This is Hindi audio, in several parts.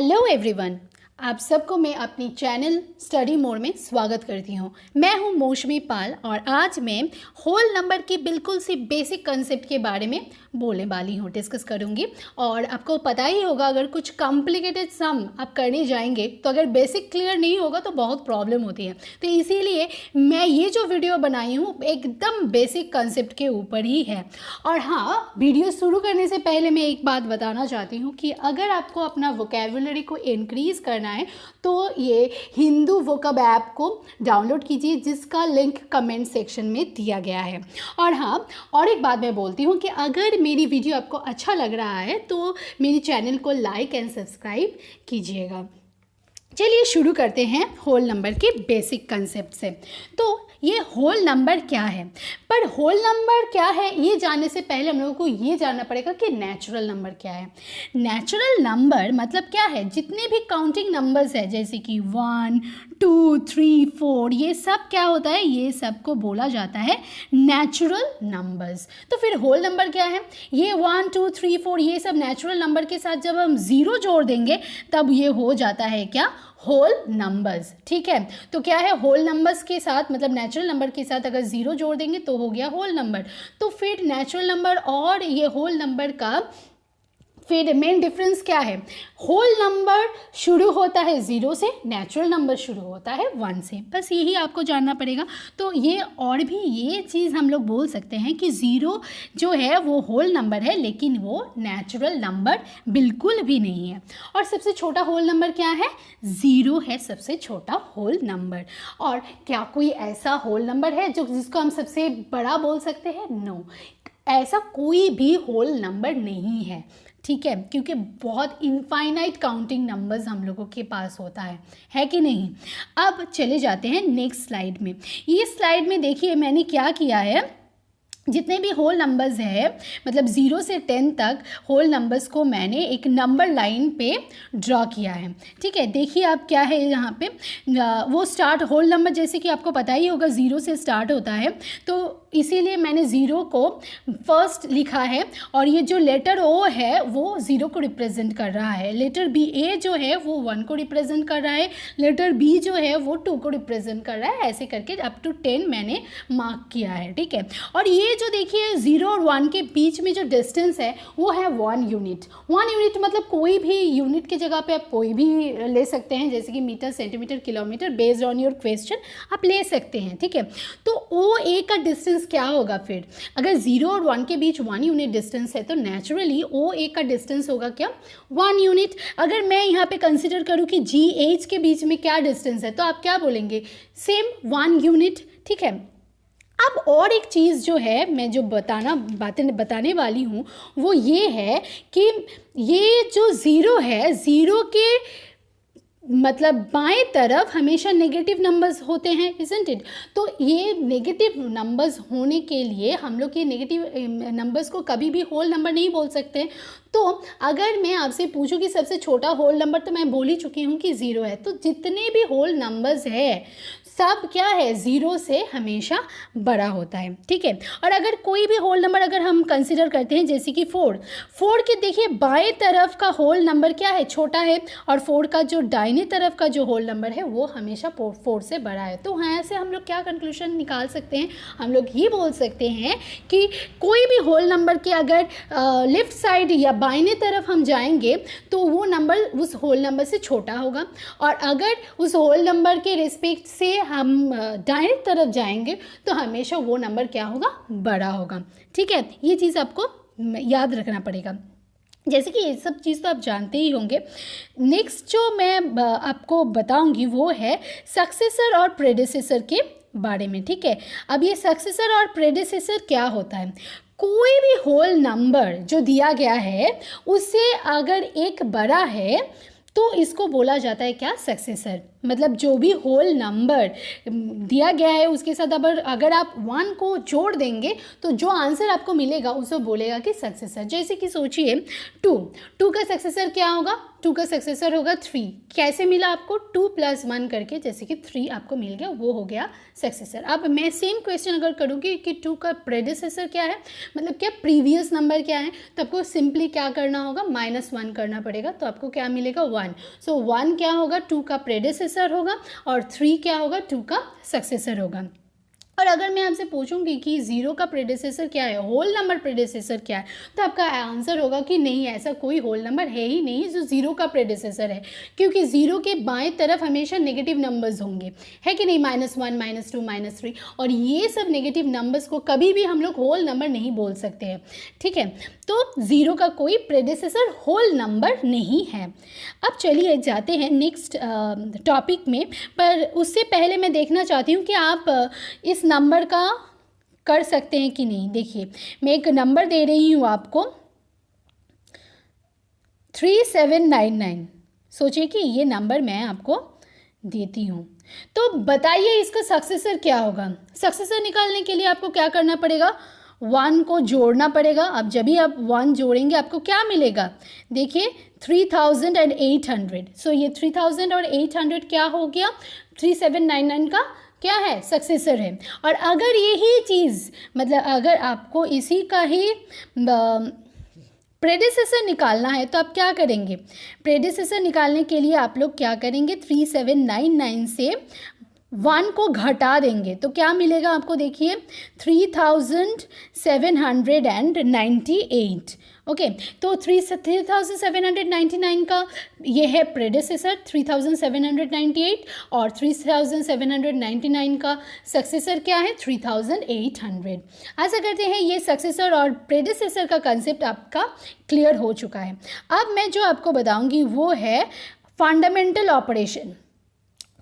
हेलो एवरीवन, आप सबको मैं अपनी चैनल स्टडी मोड में स्वागत करती हूँ। मैं हूँ मौसमी पाल और आज मैं होल नंबर की बिल्कुल सी बेसिक कंसेप्ट के बारे में बोलने वाली हूँ, डिस्कस करूँगी। और आपको पता ही होगा, अगर कुछ कॉम्प्लिकेटेड सम आप करने जाएंगे तो अगर बेसिक क्लियर नहीं होगा तो बहुत प्रॉब्लम होती है। तो इसीलिए मैं ये जो वीडियो बनाई हूँ एकदम बेसिक कंसेप्ट के ऊपर ही है। और हाँ, वीडियो शुरू करने से पहले मैं एक बात बताना चाहती हूँ कि अगर आपको अपना वोकैबुलरी को इंक्रीज़ करना है तो ये हिंदू वोकैब ऐप को डाउनलोड कीजिए, जिसका लिंक कमेंट सेक्शन में दिया गया है। और हाँ, और एक बात मैं बोलती हूँ कि अगर मेरी वीडियो आपको अच्छा लग रहा है तो मेरी चैनल को लाइक एंड सब्सक्राइब कीजिएगा। चलिए शुरू करते हैं होल नंबर के बेसिक कंसेप्ट से। तो ये होल नंबर क्या है? पर होल नंबर क्या है ये जानने से पहले हम लोगों को ये जानना पड़ेगा कि नेचुरल नंबर क्या है। नेचुरल नंबर मतलब क्या है? जितने भी काउंटिंग नंबर्स है, जैसे कि 1, 2, 3, 4, ये सब क्या होता है? ये सब को बोला जाता है नेचुरल नंबर्स। तो फिर होल नंबर क्या है? ये 1, 2, 3, 4 ये सब नेचुरल नंबर के साथ जब हम ज़ीरो जोड़ देंगे तब ये हो जाता है क्या? Whole numbers. ठीक है, तो क्या है? होल नंबर्स के साथ मतलब नेचुरल नंबर के साथ अगर ज़ीरो जोड़ देंगे तो हो गया होल नंबर। तो फिर नेचुरल नंबर और ये होल नंबर का फिर मेन डिफरेंस क्या है? होल नंबर शुरू होता है 0 से, नेचुरल नंबर शुरू होता है 1 से। बस यही आपको जानना पड़ेगा। तो ये और भी ये चीज़ हम लोग बोल सकते हैं कि 0 जो है वो होल नंबर है, लेकिन वो नेचुरल नंबर बिल्कुल भी नहीं है। और सबसे छोटा होल नंबर क्या है? 0 है सबसे छोटा होल नंबर। और क्या कोई ऐसा होल नंबर है जिसको हम सबसे बड़ा बोल सकते हैं? नो, ऐसा कोई भी होल नंबर नहीं है। ठीक है, क्योंकि बहुत इनफाइनाइट काउंटिंग नंबर्स हम लोगों के पास होता है कि नहीं। अब चले जाते हैं नेक्स्ट स्लाइड में। ये स्लाइड में देखिए मैंने क्या किया है, जितने भी होल नंबर्स है मतलब 0 से 10 तक होल नंबर्स को मैंने एक नंबर लाइन पे ड्रॉ किया है। ठीक है, देखिए आप क्या है यहाँ पे वो स्टार्ट होल नंबर, जैसे कि आपको पता ही होगा 0 से स्टार्ट होता है, तो इसीलिए मैंने 0 को फर्स्ट लिखा है। और ये जो लेटर ओ है वो 0 को रिप्रेजेंट कर रहा है, लेटर बी ए जो है वो 1 को रिप्रेजेंट कर रहा है, लेटर बी जो है वो 2 को रिप्रेजेंट कर रहा है। ऐसे करके अप टू 10 मैंने मार्क किया है। ठीक है, और ये जो देखिए 0 और 1 के बीच में जो डिस्टेंस है वो है 1 यूनिट। 1 यूनिट मतलब कोई भी यूनिट की जगह पे आप कोई भी ले सकते हैं, जैसे कि metre, centimetre, kilometre, based on your question आप ले सकते हैं। ठीक है, तो ओ ए का डिस्टेंस क्या होगा फिर? अगर 0 और 1 के बीच 1 यूनिट डिस्टेंस है तो नेचुरली ओ ए का डिस्टेंस होगा क्या? 1 यूनिट। अगर मैं यहाँ पे कंसिडर करूँ कि जी एच के बीच में क्या डिस्टेंस है तो आप क्या बोलेंगे? Same 1 unit. ठीक है, अब और एक चीज़ जो है मैं जो बातें बताने वाली हूँ वो ये है कि ये जो 0 है, 0 के मतलब बाएं तरफ हमेशा नेगेटिव नंबर्स होते हैं, इजंट इट? तो ये नेगेटिव नंबर्स होने के लिए हम लोग ये नेगेटिव नंबर्स को कभी भी होल नंबर नहीं बोल सकते। तो अगर मैं आपसे पूछूं कि सबसे छोटा होल नंबर, तो मैं बोल ही चुकी हूँ कि 0 है। तो जितने भी होल नंबर्स है सब क्या है? 0 से हमेशा बड़ा होता है। ठीक है, और अगर कोई भी होल नंबर अगर हम कंसिडर करते हैं, जैसे कि 4 के देखिए बाएं तरफ का होल नंबर क्या है? छोटा है, और 4 का जो दाहिने तरफ का जो होल नंबर है वो हमेशा 4 से बड़ा है। तो यहाँ से हम लोग क्या कंक्लूजन निकाल सकते हैं? हम लोग ये बोल सकते हैं कि कोई भी होल नंबर के अगर लेफ्ट साइड या बाइने तरफ हम जाएंगे तो वो नंबर उस होल नंबर से छोटा होगा, और अगर उस होल नंबर के रिस्पेक्ट से हम दाहिने तरफ जाएंगे तो हमेशा वो नंबर क्या होगा? बड़ा होगा। ठीक है, ये चीज़ आपको याद रखना पड़ेगा। जैसे कि ये सब चीज़ तो आप जानते ही होंगे। नेक्स्ट जो मैं आपको बताऊंगी वो है सक्सेसर और प्रेडेसेसर के बारे में। ठीक है, अब ये सक्सेसर और प्रेडेसेसर क्या होता है? कोई भी होल नंबर जो दिया गया है उससे अगर एक बड़ा है तो इसको बोला जाता है क्या? सक्सेसर। मतलब जो भी होल नंबर दिया गया है उसके साथ अगर आप 1 को जोड़ देंगे तो जो आंसर आपको मिलेगा उसे बोलेगा कि सक्सेसर। जैसे कि सोचिए 2 का सक्सेसर क्या होगा, 2 का सक्सेसर होगा 3। कैसे मिला आपको, 2 + 1 करके, जैसे कि 3 आपको मिल गया, वो हो गया सक्सेसर। अब मैं सेम क्वेश्चन अगर करूँगी कि 2 का प्रेडिसेसर क्या है, मतलब क्या प्रीवियस नंबर क्या है, तो आपको सिंपली क्या करना होगा, -1 करना पड़ेगा, तो आपको क्या मिलेगा 1। सो 1 क्या होगा, 2 का प्रेडिसेसर होगा और 3 क्या होगा, 2 का सक्सेसर होगा। और अगर मैं आपसे पूछूंगी कि 0 का प्रेडिसेसर क्या है, होल नंबर प्रेडिसेसर क्या है, तो आपका आंसर होगा कि नहीं, ऐसा कोई होल नंबर है ही नहीं जो 0 का प्रेडिसेसर है, क्योंकि 0 के बाएं तरफ हमेशा नेगेटिव नंबर्स होंगे, है कि नहीं, -1 -2 -3, और ये सब नेगेटिव नंबर्स को कभी भी हम लोग होल नंबर नहीं बोल सकते हैं, ठीक है। तो 0 का कोई प्रेडिसेसर होल नंबर नहीं है। अब चलिए जाते हैं नेक्स्ट टॉपिक में, पर उससे पहले मैं देखना चाहती हूँ कि आप इस नंबर का कर सकते हैं कि नहीं। देखिए मैं एक नंबर दे रही हूँ आपको 3799। सोचिए कि ये नंबर मैं आपको देती हूँ, तो बताइए इसका सक्सेसर क्या होगा। सक्सेसर निकालने के लिए आपको क्या करना पड़ेगा, 1 को जोड़ना पड़ेगा। अब जब भी आप 1 जोड़ेंगे आपको क्या मिलेगा, देखिए 3800। सो ये 3800 क्या हो गया, 3799 का क्या है, सक्सेसर है। और अगर यही चीज़, मतलब अगर आपको इसी का ही प्रेडिसेसर निकालना है तो आप क्या करेंगे, प्रेडिसेसर निकालने के लिए आप लोग क्या करेंगे, 3799 से 1 को घटा देंगे तो क्या मिलेगा आपको, देखिए 3798। ओके, तो 3799 का ये है प्रेडिसेसर 3798, और 3799 का सक्सेसर क्या है, 3800। ऐसा करते हैं, ये सक्सेसर और प्रेडिसेसर का कंसेप्ट आपका क्लियर हो चुका है। अब मैं जो आपको बताऊंगी वो है फंडामेंटल ऑपरेशन।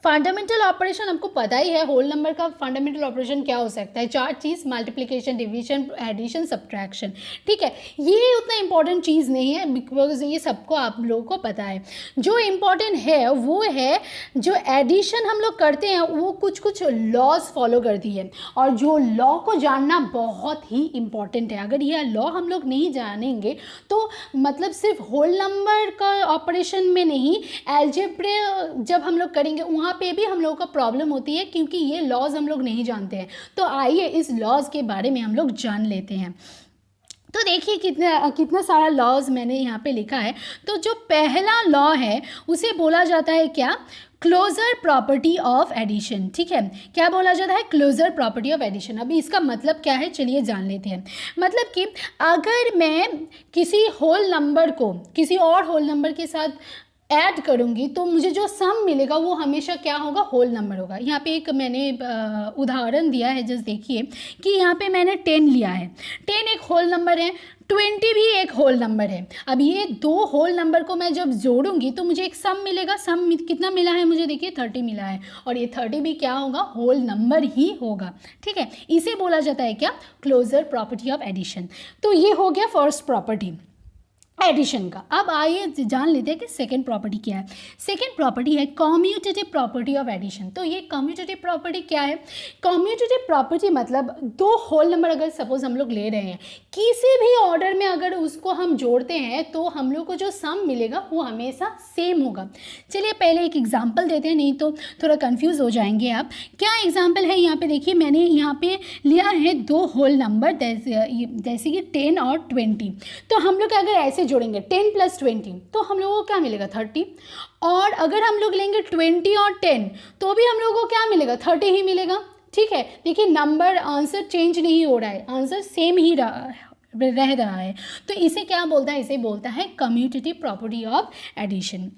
फंडामेंटल ऑपरेशन आपको पता ही है, होल नंबर का फंडामेंटल ऑपरेशन क्या हो सकता है, 4 चीज़, मल्टीप्लिकेशन, डिवीजन, एडिशन, सब्ट्रैक्शन, ठीक है। ये उतना इंपॉर्टेंट चीज़ नहीं है बिकॉज ये सबको आप लोगों को पता है। जो इम्पॉर्टेंट है वो है जो एडिशन हम लोग करते हैं वो कुछ कुछ लॉज फॉलो करती है, और जो लॉ को जानना बहुत ही इम्पॉर्टेंट है। अगर यह लॉ हम लोग नहीं जानेंगे तो मतलब सिर्फ होल नंबर का ऑपरेशन में नहीं, अलजेब्रा जब हम लोग करेंगे वहाँ पे भी हम लोगों का प्रॉब्लम होती है, क्योंकि ये लॉज हम लोग नहीं जानते हैं। तो आइए इस लॉज के बारे में हम लोग जान लेते हैं। तो देखिए कितना सारा लॉज मैंने यहाँ पे लिखा है। तो जो पहला लॉ है उसे बोला जाता है क्या, क्लोजर प्रॉपर्टी ऑफ एडिशन, ठीक है। क्या बोला जाता है, क्लोजर प्रॉपर्टी ऑफ एडिशन। अभी इसका मतलब क्या है चलिए जान लेते हैं। मतलब कि अगर मैं किसी होल नंबर को किसी और होल नंबर के साथ ऐड करूँगी तो मुझे जो सम मिलेगा वो हमेशा क्या होगा, होल नंबर होगा। यहाँ पे एक मैंने उदाहरण दिया है, जस्ट देखिए कि यहाँ पे मैंने 10 लिया है, 10 एक होल नंबर है, 20 भी एक होल नंबर है। अब ये 2 होल नंबर को मैं जब जोड़ूंगी तो मुझे एक सम मिलेगा। सम कितना मिला है मुझे, देखिए 30 मिला है, और ये 30 भी क्या होगा, होल नंबर ही होगा, ठीक है। इसे बोला जाता है क्या, क्लोजर प्रॉपर्टी ऑफ एडिशन। तो ये हो गया फर्स्ट प्रॉपर्टी एडिशन का। अब आइए जान लेते हैं कि सेकेंड प्रॉपर्टी क्या है। सेकेंड प्रॉपर्टी है कम्यूटेटिव प्रॉपर्टी ऑफ एडिशन। तो ये कम्यूटेटिव प्रॉपर्टी क्या है, कम्यूटेटिव प्रॉपर्टी मतलब 2 होल नंबर अगर सपोज हम लोग ले रहे हैं, किसी भी ऑर्डर में अगर उसको हम जोड़ते हैं तो हम लोग को जो सम मिलेगा वो हमेशा सेम होगा। चलिए पहले एक एग्जाम्पल देते हैं, नहीं तो थोड़ा कन्फ्यूज़ हो जाएंगे आप। क्या एग्जाम्पल है, यहाँ पे देखिए मैंने यहाँ पे लिया है 2 होल नंबर जैसे कि 10 और 20। तो हम लोग अगर ऐसे जोड़ेंगे 10 + 20 तो हम लोगों को क्या मिलेगा, 30। और अगर हम लोग लेंगे 20 और 10 तो भी हम लोगों को क्या मिलेगा, 30 ही मिलेगा, ठीक है। देखिए नंबर आंसर चेंज नहीं हो रहा है, आंसर सेम ही रह रहा है। तो इसे क्या बोलता है, इसे बोलता है कम्यूटेटिव प्रॉपर्टी ऑफ एडिशन।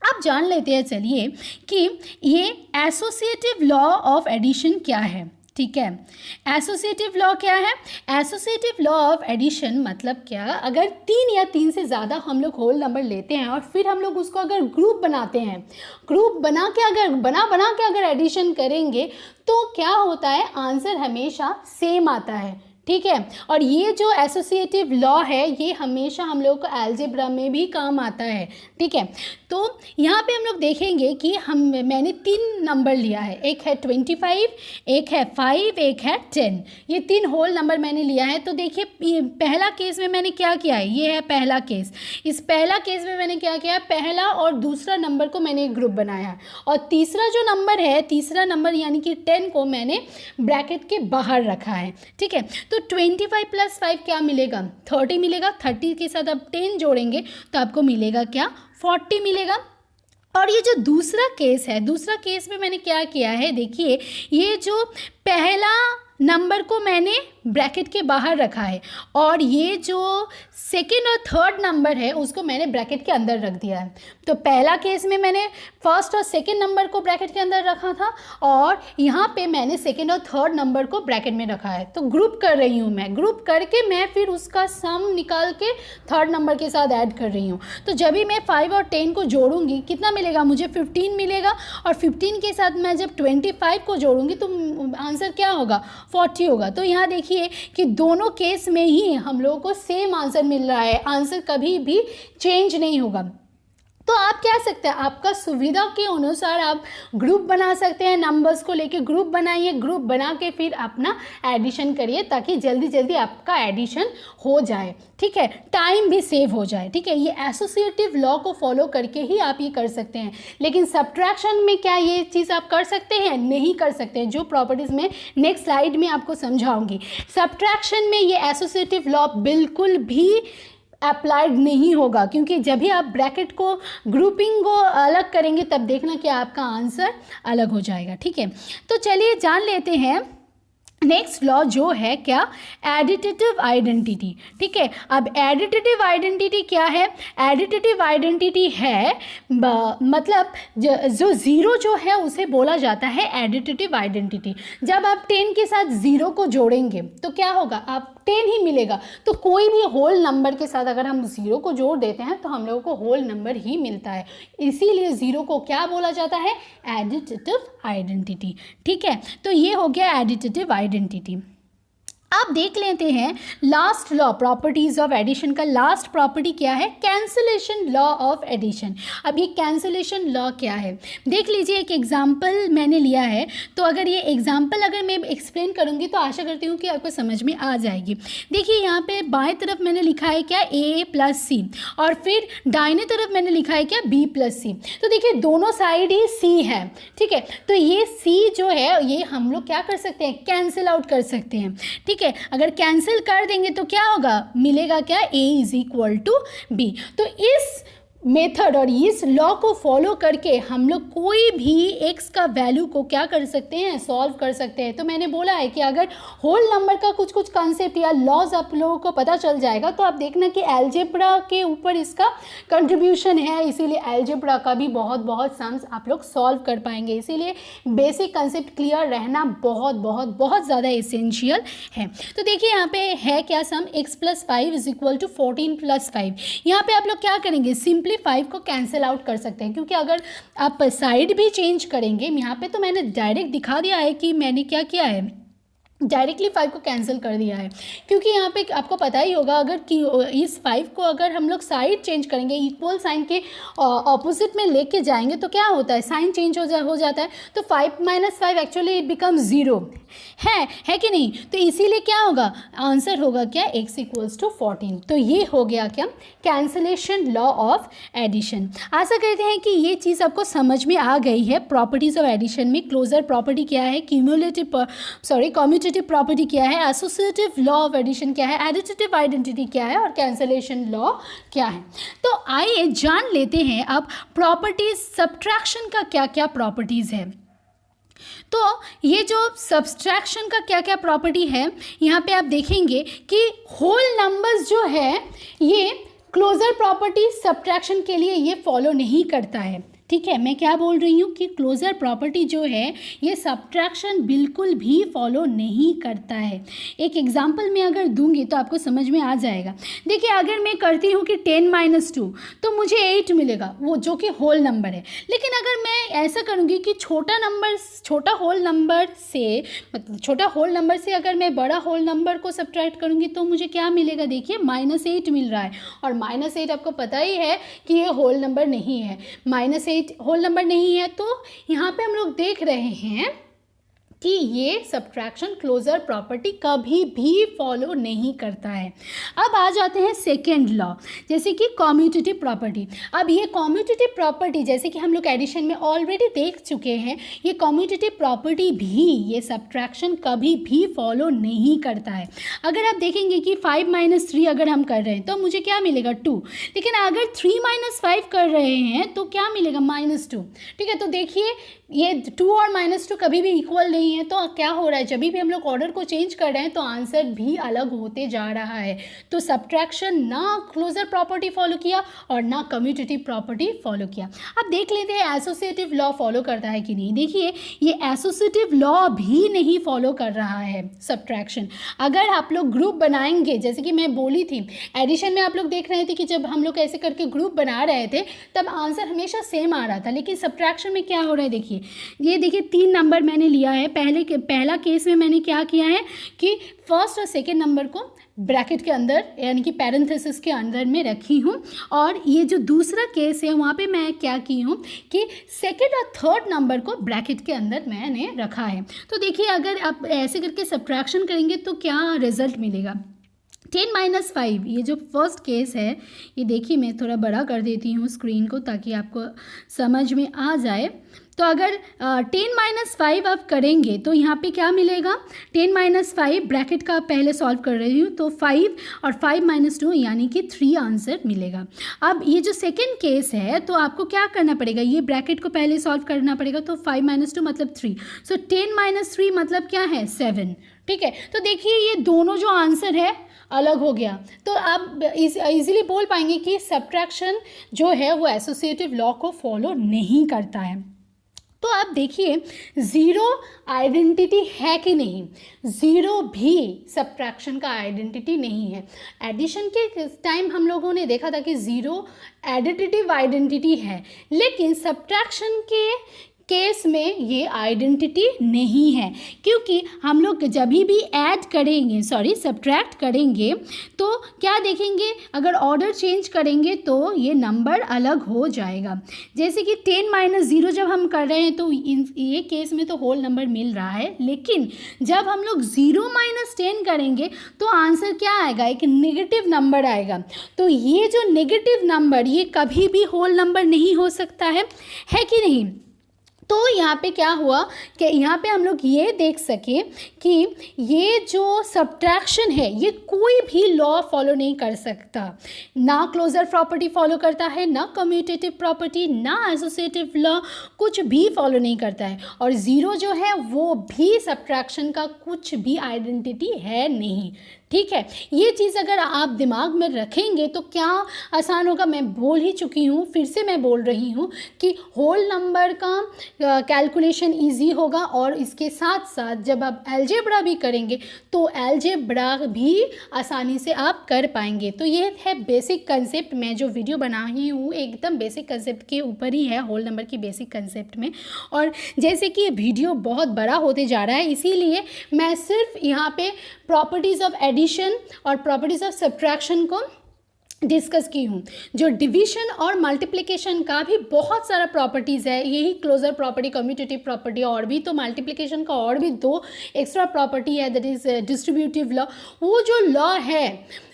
अब जान लेते हैं चलिए कि ये एसोसिएटिव लॉ ऑफ एडिशन क्या है, ठीक है। एसोसिएटिव लॉ क्या है, एसोसिएटिव लॉ ऑफ एडिशन मतलब क्या, अगर 3 या 3 से ज़्यादा हम लोग होल नंबर लेते हैं और फिर हम लोग उसको अगर ग्रुप बनाते हैं, ग्रुप बना के अगर एडिशन करेंगे तो क्या होता है, आंसर हमेशा सेम आता है, ठीक है। और ये जो एसोसिएटिव लॉ है ये हमेशा हम लोग को अलजेब्रा में भी काम आता है, ठीक है। तो यहाँ पे हम लोग देखेंगे कि मैंने 3 नंबर लिया है, एक है 25, एक है 5, एक है 10। ये 3 होल नंबर मैंने लिया है। तो देखिए पहला केस में मैंने क्या किया है, ये है पहला केस। इस पहला केस में मैंने क्या किया है, पहला और दूसरा नंबर को मैंने एक ग्रुप बनाया है, और तीसरा जो नंबर है, तीसरा नंबर यानी कि 10 को मैंने ब्रैकेट के बाहर रखा है। ठीक है, तो 25 + 5 क्या मिलेगा, 30 मिलेगा। 30 के साथ अब 10 जोड़ेंगे तो आपको मिलेगा क्या, 40 मिलेगा। और ये जो दूसरा केस है, दूसरा केस में मैंने क्या किया है, देखिए ये जो पहला नंबर को मैंने ब्रैकेट के बाहर रखा है, और ये जो सेकेंड और थर्ड नंबर है उसको मैंने ब्रैकेट के अंदर रख दिया है। तो पहला केस में मैंने फर्स्ट और सेकेंड नंबर को ब्रैकेट के अंदर रखा था, और यहाँ पे मैंने सेकेंड और थर्ड नंबर को ब्रैकेट में रखा है। तो ग्रुप कर रही हूँ मैं, ग्रुप करके मैं फिर उसका सम निकाल के थर्ड नंबर के साथ ऐड कर रही हूँ। तो जब भी मैं 5 और 10 को जोड़ूंगी कितना मिलेगा, मुझे 15 मिलेगा, और 15 के साथ मैं जब 25 को जोड़ूंगी तो आंसर क्या होगा, 40 होगा। तो यहाँ देखिए कि दोनों केस में ही हम लोगों को सेम आंसर मिल रहा है, आंसर कभी भी चेंज नहीं होगा। तो आप क्या सकते हैं, आपका सुविधा के अनुसार आप ग्रुप बना सकते हैं, नंबर्स को लेके ग्रुप बनाइए, ग्रुप बना के फिर अपना एडिशन करिए ताकि जल्दी जल्दी आपका एडिशन हो जाए। ठीक है, टाइम भी सेव हो जाए। ठीक है, ये एसोसिएटिव लॉ को फॉलो करके ही आप ये कर सकते हैं। लेकिन सब्ट्रैक्शन में क्या ये चीज़ आप कर सकते हैं, नहीं कर सकते हैं, जो प्रॉपर्टीज़ में नेक्स्ट स्लाइड में आपको समझाऊंगी। सब्ट्रैक्शन में ये एसोसिएटिव लॉ बिल्कुल भी अप्लाइड नहीं होगा, क्योंकि जब भी आप ब्रैकेट को ग्रुपिंग को अलग करेंगे तब देखना कि आपका आंसर अलग हो जाएगा। ठीक है, तो चलिए जान लेते हैं नेक्स्ट लॉ जो है क्या, एडिटिव आइडेंटिटी। ठीक है, अब एडिटिव आइडेंटिटी क्या है, एडिटिव आइडेंटिटी है मतलब जो ज़ीरो जो है उसे बोला जाता है एडिटिव आइडेंटिटी। जब आप 10 के साथ ज़ीरो को जोड़ेंगे तो क्या होगा, आप 10 ही मिलेगा। तो कोई भी होल नंबर के साथ अगर हम ज़ीरो को जोड़ देते हैं तो हम लोगों को होल नंबर ही मिलता है, इसीलिए ज़ीरो को क्या बोला जाता है, एडिटिव आइडेंटिटी। ठीक है, तो ये हो गया एडिटिव आइडेंटिटी। अब देख लेते हैं last law, properties of addition का लास्ट प्रॉपर्टी क्या है, कैंसिलेशन लॉ ऑफ एडिशन। अब ये कैंसिलेशन लॉ क्या है, देख लीजिए, एक एग्जांपल मैंने लिया है। तो अगर ये एग्जांपल अगर मैं एक्सप्लेन करूँगी तो आशा करती हूँ कि आपको समझ में आ जाएगी। देखिए यहाँ पे बाएं तरफ मैंने लिखा है क्या, a + c, और फिर दाहिने तरफ मैंने लिखा है क्या, b + c। तो देखिए दोनों साइड ही c है। ठीक है, तो ये c जो है ये हम लोग क्या कर सकते हैं, कैंसिल आउट कर सकते हैं। ठीक है, अगर कैंसिल कर देंगे तो क्या होगा, मिलेगा क्या, a = b। तो इस मेथड और इस लॉ को फॉलो करके हम लोग कोई भी x का वैल्यू को क्या कर सकते हैं, सॉल्व कर सकते हैं। तो मैंने बोला है कि अगर होल नंबर का कुछ कुछ कॉन्सेप्ट या लॉज आप लोगों को पता चल जाएगा तो आप देखना कि अलजेब्रा के ऊपर इसका कंट्रीब्यूशन है, इसीलिए अलजेब्रा का भी बहुत बहुत सम्स आप लोग सॉल्व कर पाएंगे। इसीलिए बेसिक कंसेप्ट क्लियर रहना बहुत बहुत बहुत ज़्यादा एसेंशियल है। तो देखिए यहाँ पे है क्या सम, x + 5 = 14 + 5। यहाँ पे आप लोग क्या करेंगे, सिंपली 5 को कैंसिल आउट कर सकते हैं, क्योंकि अगर आप साइड भी चेंज करेंगे, यहाँ पे तो मैंने डायरेक्ट दिखा दिया है कि मैंने क्या किया है, डायरेक्टली 5 को कैंसिल कर दिया है। क्योंकि यहाँ पे आपको पता ही होगा अगर कि इस 5 को अगर हम लोग साइड चेंज करेंगे, इक्वल साइन के ऑपोजिट में लेके जाएंगे तो क्या होता है, साइन चेंज हो जाता है। तो 5 - 5 एक्चुअली इट बिकम्स 0 है कि नहीं। तो इसीलिए क्या होगा, आंसर होगा क्या, x = 14। तो ये हो गया क्या, कैंसिलेशन लॉ ऑफ एडिशन। आशा करते हैं कि ये चीज़ आपको समझ में आ गई है। प्रॉपर्टीज ऑफ एडिशन में क्लोजर प्रॉपर्टी क्या है, कम्यूटेटिव प्रॉपर्टी क्या है, एसोसिएटिव लॉ ऑफ एडिशन क्या है, एडिटिव आइडेंटिटी क्या है, और कैंसिलेशन लॉ क्या है। तो आइए जान लेते हैं अब प्रॉपर्टीज सब्ट्रैक्शन का क्या क्या प्रॉपर्टीज़ है। तो ये जो सब्ट्रैक्शन का क्या क्या प्रॉपर्टी है, यहाँ पे आप देखेंगे कि होल नंबर्स जो है ये क्लोजर प्रॉपर्टी सब्ट्रैक्शन के लिए ये फॉलो नहीं करता है। ठीक है, मैं क्या बोल रही हूँ कि क्लोजर प्रॉपर्टी जो है ये सब्ट्रैक्शन बिल्कुल भी फॉलो नहीं करता है। एक एग्जांपल मैं अगर दूंगी तो आपको समझ में आ जाएगा। देखिए, अगर मैं करती हूँ कि 10 - 2 तो मुझे 8 मिलेगा, वो जो कि होल नंबर है। लेकिन अगर मैं ऐसा करूँगी कि छोटा होल नंबर से, मतलब छोटा होल नंबर से अगर मैं बड़ा होल नंबर को सब्ट्रैक्ट करूँगी तो मुझे क्या मिलेगा? देखिए, -8 मिल रहा है, और -8 आपको पता ही है कि ये होल नंबर नहीं है। -8 होल नंबर नहीं है, तो यहाँ पे हम लोग देख रहे हैं कि ये सब्ट्रैक्शन क्लोजर प्रॉपर्टी कभी भी फॉलो नहीं करता है। अब आ जाते हैं सेकेंड लॉ, जैसे कि कॉम्यूटेटिव प्रॉपर्टी। अब ये कॉम्यूटेटिव प्रॉपर्टी, जैसे कि हम लोग एडिशन में ऑलरेडी देख चुके हैं, ये कॉम्यूटेटिव प्रॉपर्टी भी ये सब्ट्रैक्शन कभी भी फॉलो नहीं करता है। अगर आप देखेंगे कि 5 - 3 अगर हम कर रहे हैं तो मुझे क्या मिलेगा? 2। लेकिन अगर 3 - 5 कर रहे हैं तो क्या मिलेगा? -2। ठीक है, तो देखिए ये 2 और -2 कभी भी इक्वल नहीं है, तो क्या हो रहा है? जब भी हम लोग ऑर्डर को चेंज कर रहे हैं तो आंसर भी अलग होते जा रहा है। तो सब्ट्रैक्शन ना क्लोजर प्रॉपर्टी फॉलो किया और ना कम्यूटेटिव प्रॉपर्टी फॉलो किया। अब देख लेते हैं एसोसिएटिव लॉ फॉलो करता है कि नहीं। देखिए, ये एसोसिएटिव लॉ भी नहीं फॉलो कर रहा है सब्ट्रैक्शन। अगर आप लोग ग्रुप बनाएंगे, जैसे कि मैं बोली थी, एडिशन में आप लोग देख रहे थे कि जब हम लोग ऐसे करके ग्रुप बना रहे थे तब आंसर हमेशा सेम आ रहा था। लेकिन सब्ट्रैक्शन में क्या हो रहा है? देखिए, ये देखिए 3 नंबर मैंने लिया है। पहला केस में मैंने क्या किया है कि फर्स्ट और सेकेंड नंबर को ब्रैकेट के अंदर, यानी कि पैरेंथेसिस के अंदर में रखी हूँ, और ये जो दूसरा केस है वहाँ पे मैं क्या की हूँ कि सेकेंड और थर्ड नंबर को ब्रैकेट के अंदर मैंने रखा है। तो देखिए, अगर आप ऐसे करके सब्ट्रैक्शन करेंगे तो क्या रिजल्ट मिलेगा? 10 - 5, ये जो फर्स्ट केस है, ये देखिए मैं थोड़ा बड़ा कर देती हूँ स्क्रीन को ताकि आपको समझ में आ जाए। तो अगर 10 - 5 आप करेंगे तो यहाँ पे क्या मिलेगा? 10 - 5 ब्रैकेट का पहले सॉल्व कर रही हूँ, तो 5 और 5 - 2 यानी कि 3 आंसर मिलेगा। अब ये जो सेकेंड केस है तो आपको क्या करना पड़ेगा? ये ब्रैकेट को पहले सॉल्व करना पड़ेगा, तो 5 - 2 मतलब 3, सो 10 - 3 मतलब क्या है? 7। ठीक है, तो देखिए ये दोनों जो आंसर है अलग हो गया। तो आप इजीली बोल पाएंगे कि सब्ट्रैक्शन जो है वो एसोसिएटिव लॉ को फॉलो नहीं करता है। तो आप देखिए, ज़ीरो आइडेंटिटी है कि नहीं? ज़ीरो भी सब्ट्रैक्शन का आइडेंटिटी नहीं है। एडिशन के टाइम हम लोगों ने देखा था कि ज़ीरो एडिटिव आइडेंटिटी है, लेकिन सब्ट्रैक्शन के केस में ये आइडेंटिटी नहीं है, क्योंकि हम लोग जब भी ऐड करेंगे, सब्ट्रैक्ट करेंगे, तो क्या देखेंगे? अगर ऑर्डर चेंज करेंगे तो ये नंबर अलग हो जाएगा। जैसे कि 10 - 0 जब हम कर रहे हैं तो ये केस में तो होल नंबर मिल रहा है, लेकिन जब हम लोग 0 - 10 करेंगे तो आंसर क्या आएगा? एक नेगेटिव नंबर आएगा। तो ये जो नेगेटिव नंबर, ये कभी भी होल नंबर नहीं हो सकता है कि नहीं? तो यहाँ पे क्या हुआ कि यहाँ पे हम लोग ये देख सके कि ये जो सब्ट्रैक्शन है ये कोई भी लॉ फॉलो नहीं कर सकता। ना क्लोजर प्रॉपर्टी फॉलो करता है, ना कम्यूटेटिव प्रॉपर्टी, ना एसोसिएटिव लॉ, कुछ भी फॉलो नहीं करता है। और ज़ीरो जो है वो भी सब्ट्रैक्शन का कुछ भी आइडेंटिटी है नहीं। ठीक है, ये चीज़ अगर आप दिमाग में रखेंगे तो क्या आसान होगा? मैं बोल ही चुकी हूँ, फिर से मैं बोल रही हूँ कि होल नंबर का कैलकुलेशन इजी होगा, और इसके साथ साथ जब आप अलजेब्रा भी करेंगे तो अलजेब्रा भी आसानी से आप कर पाएंगे। तो ये है बेसिक कंसेप्ट। मैं जो वीडियो बना रही हूँ एकदम बेसिक कंसेप्ट के ऊपर ही है, होल नंबर की बेसिक कंसेप्ट में। और जैसे कि ये वीडियो बहुत बड़ा होते जा रहा है, इसीलिए मैं सिर्फ यहाँ पे प्रॉपर्टीज़ ऑफ एडिशन और प्रॉपर्टीज़ ऑफ सब्ट्रैक्शन को डिस्कस की हूँ। जो डिवीजन और मल्टीप्लिकेशन का भी बहुत सारा प्रॉपर्टीज़ है, यही क्लोजर प्रॉपर्टी, कम्यूटेटिव प्रॉपर्टी, और भी तो मल्टीप्लिकेशन का और भी 2 एक्स्ट्रा प्रॉपर्टी है, दैट इज़ डिस्ट्रीब्यूटिव लॉ। वो जो लॉ है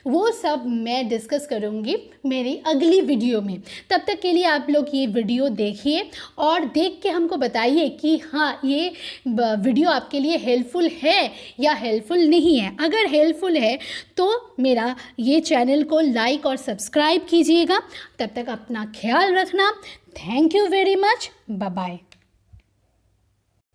वो सब मैं डिस्कस करूँगी मेरी अगली वीडियो में। तब तक के लिए आप लोग ये वीडियो देखिए और देख के हमको बताइए कि हाँ, ये वीडियो आपके लिए हेल्पफुल है या हेल्पफुल नहीं है। अगर हेल्पफुल है तो मेरा ये चैनल को लाइक और सब्सक्राइब कीजिएगा। तब तक अपना ख्याल रखना। Thank you very much. Bye bye.